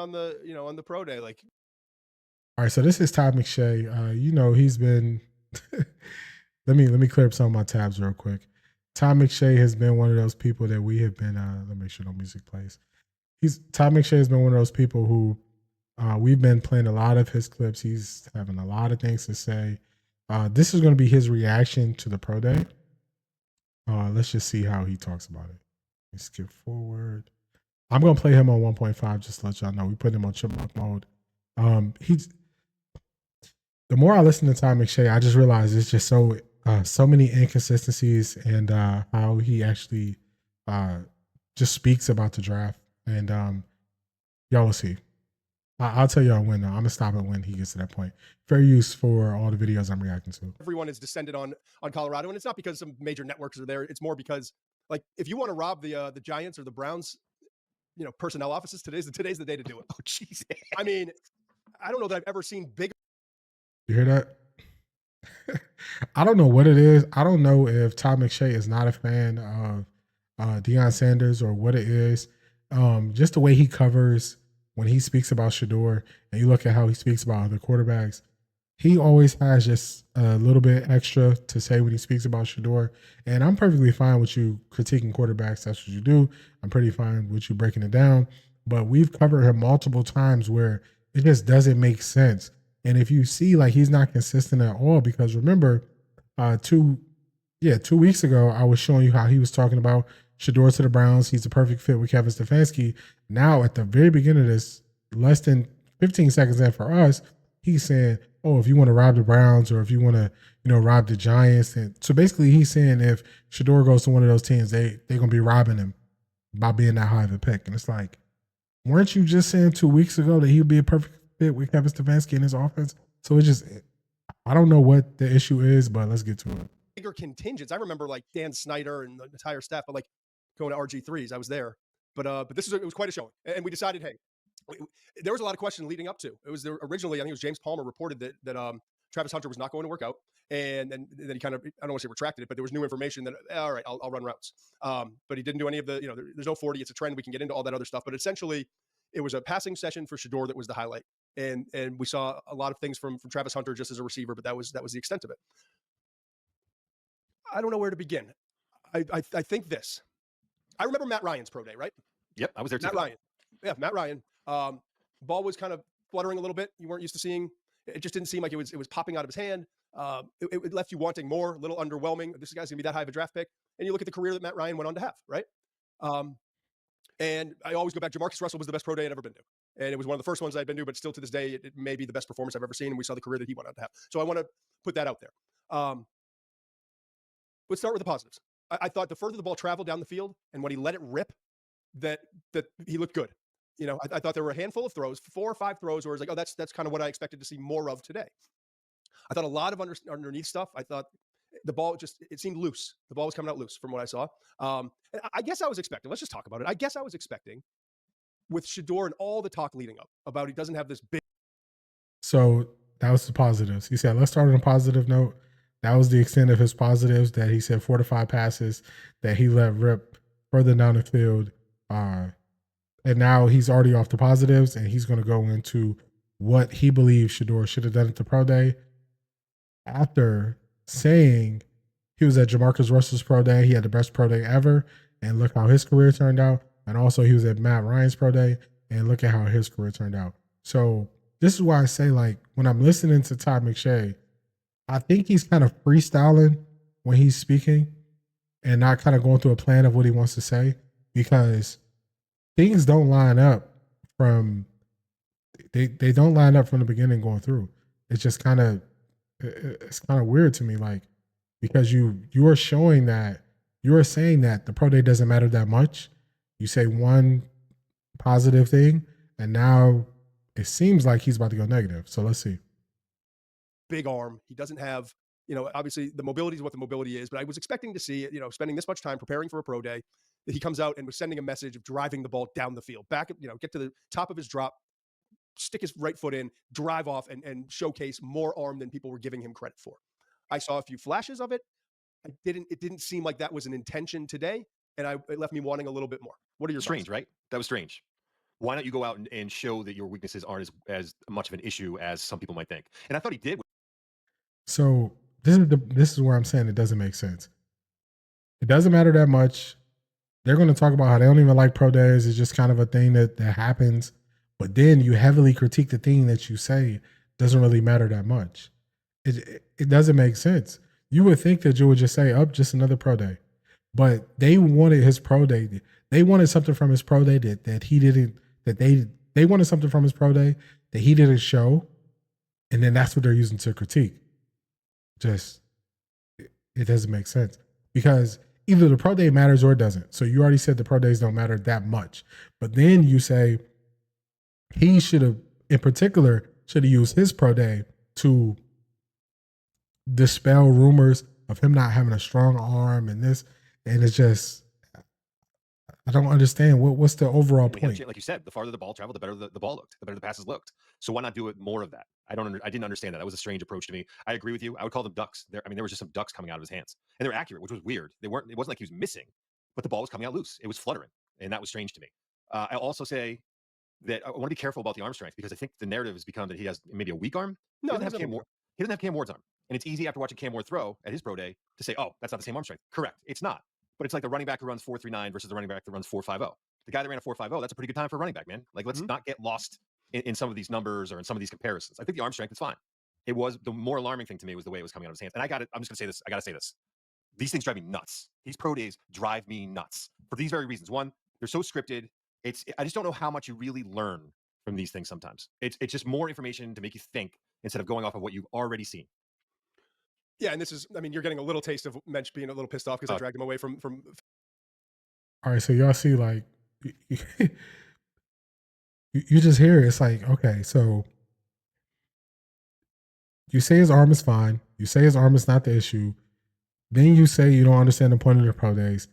on the, on the pro day. Like, All right, so this is Todd McShay. He's been. Let me clear up some of my tabs real quick. Todd McShay has been one of those people that we have been. Let me make sure no music plays. He's Todd McShay has been one of those people who we've been playing a lot of his clips. He's having a lot of things to say. This is going to be his reaction to the pro day. Let's just see how he talks about it. Let's skip forward. I'm gonna play him on 1.5 just to let y'all know. We put him on chipmunk mode. He's the more I listen to Todd McShay, I just realize it's just so many inconsistencies and how he actually just speaks about the draft. And y'all will see. I'll tell y'all when. I'm gonna stop it when he gets to that point. Fair use for all the videos I'm reacting to. everyone is descended on Colorado, and it's not because some major networks are there. It's more because, like, if you want to rob the Giants or the Browns, personnel offices, today's the day to do it. Oh, jeez. I mean, I don't know that I've ever seen bigger. You hear that? I don't know what it is. I don't know if Todd McShay is not a fan of Deion Sanders or what it is. Just the way he covers when he speaks about Shador, and you look at how he speaks about other quarterbacks, he always has just a little bit extra to say when he speaks about Shador. And I'm perfectly fine with you critiquing quarterbacks. That's what you do. I'm pretty fine with you breaking it down. But we've covered him multiple times where it just doesn't make sense. And if you see like he's not consistent at all, because remember, 2 weeks ago, I was showing you how he was talking about Shador to the Browns. He's the perfect fit with Kevin Stefanski. Now, at the very beginning of this, less than 15 seconds in for us, he's saying, oh, if you want to rob the Browns or if you want to, rob the Giants. And so basically he's saying if Shador goes to one of those teams, they're going to be robbing him by being that high of a pick. And it's like, weren't you just saying 2 weeks ago that he would be a perfect fit with Kevin Stefanski in his offense? So I don't know what the issue is, but let's get to it. Bigger contingents. I remember like Dan Snyder and the entire staff, but like going to RG3s, I was there. But it was quite a showing, and we decided, hey, there was a lot of questions leading up to. It was originally, I think it was James Palmer reported that Travis Hunter was not going to work out, and then he kind of, I don't want to say retracted it, but there was new information that, all right, I'll run routes. But he didn't do any of the, there's no 40. It's a trend. We can get into all that other stuff, but essentially, it was a passing session for Shador that was the highlight, and we saw a lot of things from Travis Hunter just as a receiver, but that was the extent of it. I don't know where to begin. I think this. I remember Matt Ryan's pro day, right? Yep, I was there too. Matt Ryan. Yeah, Matt Ryan. Ball was kind of fluttering a little bit. You weren't used to seeing. It just didn't seem like it was popping out of his hand. It left you wanting more, a little underwhelming. This guy's gonna be that high of a draft pick. And you look at the career that Matt Ryan went on to have, right? And I always go back. Jamarcus Russell was the best pro day I'd ever been to, and it was one of the first ones I'd been to. But still, to this day, it may be the best performance I've ever seen. And we saw the career that he went on to have. So I want to put that out there. Let's start with the positives. I thought the further the ball traveled down the field and when he let it rip, that he looked good. I thought there were a handful of throws, 4 or 5 throws, where it's like, oh, that's kind of what I expected to see more of today. I thought a lot of underneath stuff. I thought the ball it seemed loose. The ball was coming out loose from what I saw. And I guess I was expecting. Let's just talk about it. I guess I was expecting with Shador and all the talk leading up about he doesn't have this big. So that was the positives. He said, let's start on a positive note. That was the extent of his positives, that he said 4 to 5 passes that he let rip further down the field. And now he's already off the positives, and he's going to go into what he believes Shador should have done at the pro day. After saying he was at Jamarcus Russell's pro day, he had the best pro day ever, and look how his career turned out. And also he was at Matt Ryan's pro day, and look at how his career turned out. So this is why I say, like, when I'm listening to Todd McShay, I think he's kind of freestyling when he's speaking and not kind of going through a plan of what he wants to say, because things don't line up from they don't line up from the beginning going through. It's just kind of weird to me, like, because you are showing that you are saying that the pro day doesn't matter that much. You say one positive thing, and now it seems like he's about to go negative. So let's see. Big arm. He doesn't have, obviously the mobility is what the mobility is, but I was expecting to see, spending this much time preparing for a pro day, that he comes out and was sending a message of driving the ball down the field, back, get to the top of his drop, stick his right foot in, drive off, and showcase more arm than people were giving him credit for. I saw a few flashes of it. It didn't seem like that was an intention today. And it left me wanting a little bit more. What are your Strange, thoughts? right? That was strange. Why don't you go out and show that your weaknesses aren't as much of an issue as some people might think? And I thought he did. So this is where I'm saying it doesn't make sense. It doesn't matter that much. They're going to talk about how they don't even like pro days. It's just kind of a thing that happens. But then you heavily critique the thing that you say doesn't really matter that much. It doesn't make sense. You would think that you would just say, "Up, just another pro day," but they wanted his pro day. They wanted something from his pro day that he didn't. That they wanted something from his pro day that he didn't show, and then that's what they're using to critique. Just it doesn't make sense because either the pro day matters or it doesn't. So you already said the pro days don't matter that much, but then you say he should have, in particular, should have used his pro day to dispel rumors of him not having a strong arm and this, and it's just I don't understand what's the overall point. Like you said, the farther the ball traveled, the better the ball looked, the better the passes looked. So why not do it more of that? I didn't understand that. That was a strange approach to me. I agree with you. I would call them ducks. There was just some ducks coming out of his hands, and they were accurate, which was weird. It wasn't like he was missing, but the ball was coming out loose. It was fluttering, and that was strange to me. I also say that I want to be careful about the arm strength because I think the narrative has become that he has maybe a weak arm. No, he doesn't have Cam Ward's arm. And it's easy after watching Cam Ward throw at his pro day to say, oh, that's not the same arm strength. Correct. It's not. But it's like the running back who runs 4.39 versus the running back that runs 4.50. The guy that ran a 4.50, that's a pretty good time for a running back, man. Like, let's not get lost in some of these numbers or in some of these comparisons. I think the arm strength is fine. It was the more alarming thing to me was the way it was coming out of his hands. And I'm just going to say this. I got to say this. These things drive me nuts. These pro days drive me nuts for these very reasons. One, they're so scripted. I just don't know how much you really learn from these things sometimes. It's just more information to make you think instead of going off of what you've already seen. Yeah, and this is, I mean, you're getting a little taste of Mensch being a little pissed off because I dragged him away from. All right, so y'all see, like, you just hear it. It's like, okay, so you say his arm is fine. You say his arm is not the issue. Then you say you don't understand the point of the pro days.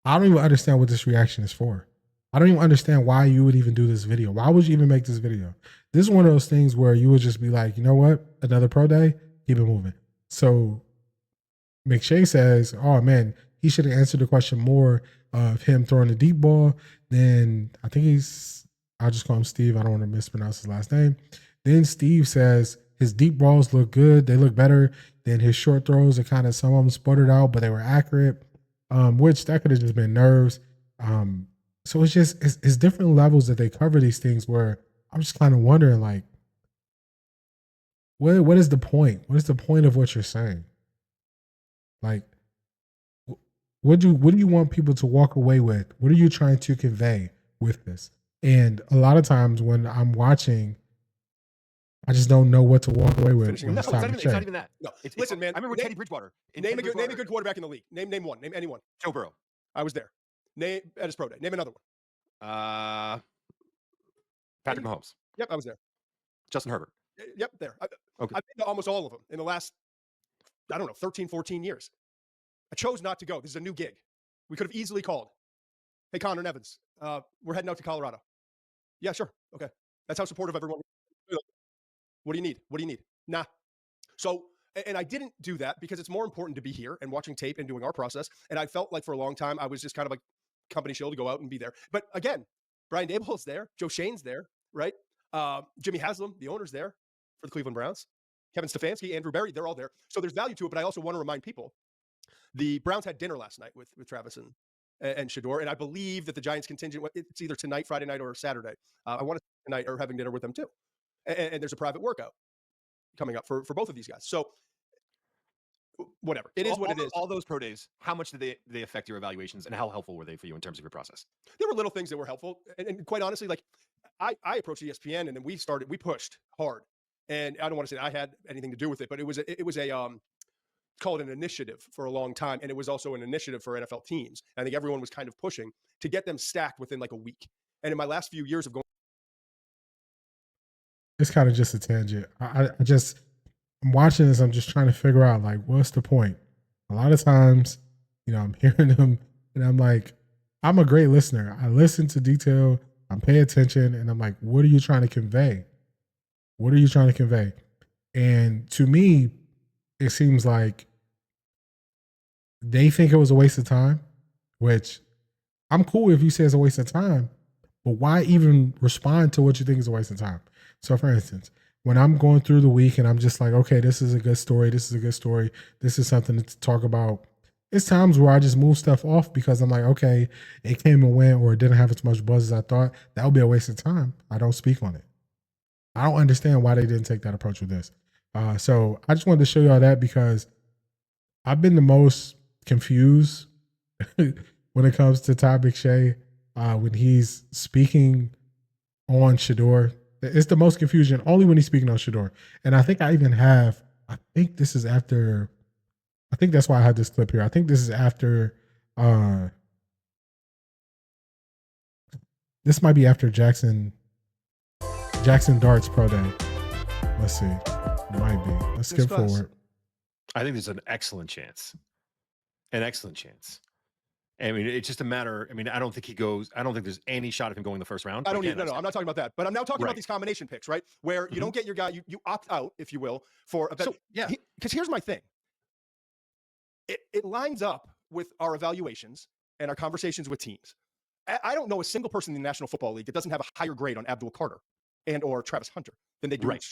I don't even understand what this reaction is for. I don't even understand why you would even do this video. Why would you even make this video? This is one of those things where you would just be like, you know what? Another pro day, keep it moving. So McShay says, oh man, he should have answered the question more of him throwing the deep ball. Then I think I'll just call him Steve. I don't want to mispronounce his last name. Then Steve says his deep balls look good. They look better than his short throws. Are kind of, some of them sputtered out, but they were accurate, which that could have just been nerves. So it's just, it's different levels that they cover these things where I'm just kind of wondering, like, what is the point? What is the point of what you're saying? Like, what do you want people to walk away with? What are you trying to convey with this? And a lot of times when I'm watching, I just don't know what to walk away with. No, it's not even that. No, listen, man. I remember Teddy Bridgewater. Name a good quarterback in the league. Name one. Name anyone. Joe Burrow. I was there. Name at his pro day. Name another one. Patrick Mahomes. Yep, I was there. Justin Herbert. Yep, there. Okay. I've been to almost all of them in the last, I don't know, 13, 14 years. I chose not to go. This is a new gig. We could have easily called. Hey, Connor and Evans, we're heading out to Colorado. Yeah, sure. Okay. That's how supportive everyone. What do you need? What do you need? Nah. So, and I didn't do that because it's more important to be here and watching tape and doing our process. And I felt like for a long time, I was just kind of like company shill to go out and be there. But again, Brian Daboll's there. Joe Shane's there, right? Jimmy Haslam, the owner's there for the Cleveland Browns. Kevin Stefanski, Andrew Berry, they're all there. So there's value to it. But I also want to remind people, the Browns had dinner last night with Travis and Shador. And I believe that the Giants contingent, it's either tonight, Friday night, or Saturday. I want to tonight or having dinner with them too. And there's a private workout coming up for both of these guys. So whatever. It is what it is. All those pro days, how much did they affect your evaluations and how helpful were they for you in terms of your process? There were little things that were helpful. And quite honestly, like I approached ESPN and then we pushed hard. And I don't want to say I had anything to do with it, but it was a call it an initiative for a long time. And it was also an initiative for NFL teams. I think everyone was kind of pushing to get them stacked within like a week. And in my last few years of going, it's kind of just a tangent. I'm watching this. I'm just trying to figure out, like, what's the point? A lot of times, I'm hearing them and I'm like, I'm a great listener. I listen to detail. I'm paying attention and I'm like, what are you trying to convey? What are you trying to convey? And to me, it seems like they think it was a waste of time, which I'm cool if you say it's a waste of time, but why even respond to what you think is a waste of time? So for instance, when I'm going through the week and I'm just like, okay, this is a good story. This is a good story. This is something to talk about. It's times where I just move stuff off because I'm like, okay, it came and went, or it didn't have as much buzz as I thought. That would be a waste of time. I don't speak on it. I don't understand why they didn't take that approach with this. So I just wanted to show y'all that because I've been the most confused when it comes to Todd McShay when he's speaking on Shador. It's the most confusion only when he's speaking on Shador. And I think I think this is after, I think that's why I have this clip here. I think this is after, this might be after Jackson Dart's pro day. Let's see. It might be. Let's skip forward. I think there's an excellent chance. An excellent chance. I mean, it's just a matter. I mean, I don't think there's any shot of him going the first round. I don't even. No, I'm not talking about that. But I'm now talking about these combination picks, right? Where you don't get your guy, you opt out, if you will, for a bet. So, yeah. Because here's my thing. It lines up with our evaluations and our conversations with teams. I don't know a single person in the National Football League that doesn't have a higher grade on Abdul Carter and or Travis Hunter than they do. Right.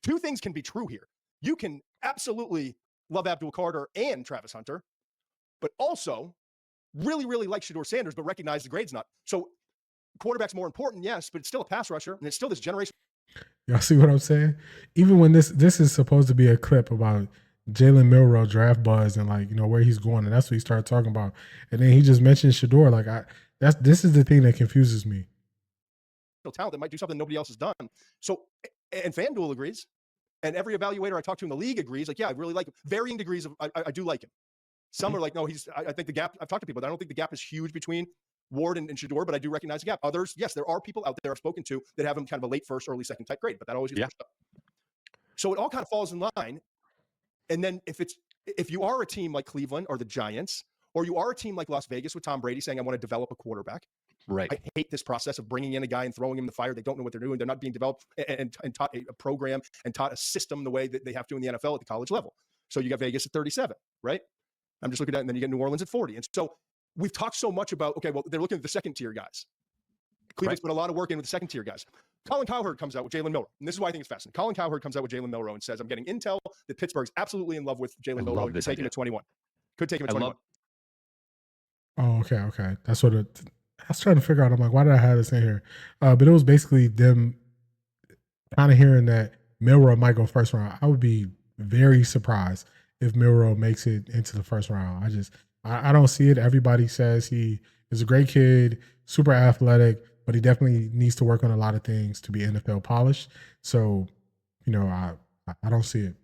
Two things can be true here. You can absolutely love Abdul Carter and Travis Hunter, but also really, really like Shador Sanders, but recognize the grade's not. So quarterback's more important, yes, but it's still a pass rusher, and it's still this generation. Y'all see what I'm saying? Even when this is supposed to be a clip about Jalen Milroe draft buzz and like, you know, where he's going, and that's what he started talking about. And then he just mentioned Shador. Like this is the thing that confuses me. Talent that might do something nobody else has done. So, and FanDuel agrees, and every evaluator I talk to in the league agrees. Like, yeah, I really like him. Varying degrees of, I do like him. Some are like, no, I think the gap. I've talked to people. I don't think the gap is huge between Ward and Shador, but I do recognize the gap. Others, yes, there are people out there I've spoken to that have him kind of a late first, early second type grade, but that always gets pushed up. So it all kind of falls in line. And then if you are a team like Cleveland or the Giants, or you are a team like Las Vegas with Tom Brady saying, I want to develop a quarterback. Right. I hate this process of bringing in a guy and throwing him in the fire. They don't know what they're doing. They're not being developed and taught a program and taught a system the way that they have to in the NFL at the college level. So you got Vegas at 37, right? I'm just looking at it, and then you get New Orleans at 40. And so we've talked so much about, okay, well, they're looking at the second tier guys. Cleveland's put a lot of work in with the second tier guys. Colin Cowherd comes out with Jalen Milroe. And this is why I think it's fascinating. Colin Cowherd comes out with Jalen Milroe and says, I'm getting intel that Pittsburgh's absolutely in love with Jalen Milroe. Could take him at 21. Could take him at 21. Oh, okay. That's what I was trying to figure out. I'm like, why did I have this in here? But it was basically them kind of hearing that Milroe might go first round. I would be very surprised if Milroe makes it into the first round. I don't see it. Everybody says he is a great kid, super athletic, but he definitely needs to work on a lot of things to be NFL polished. So, you know, I don't see it.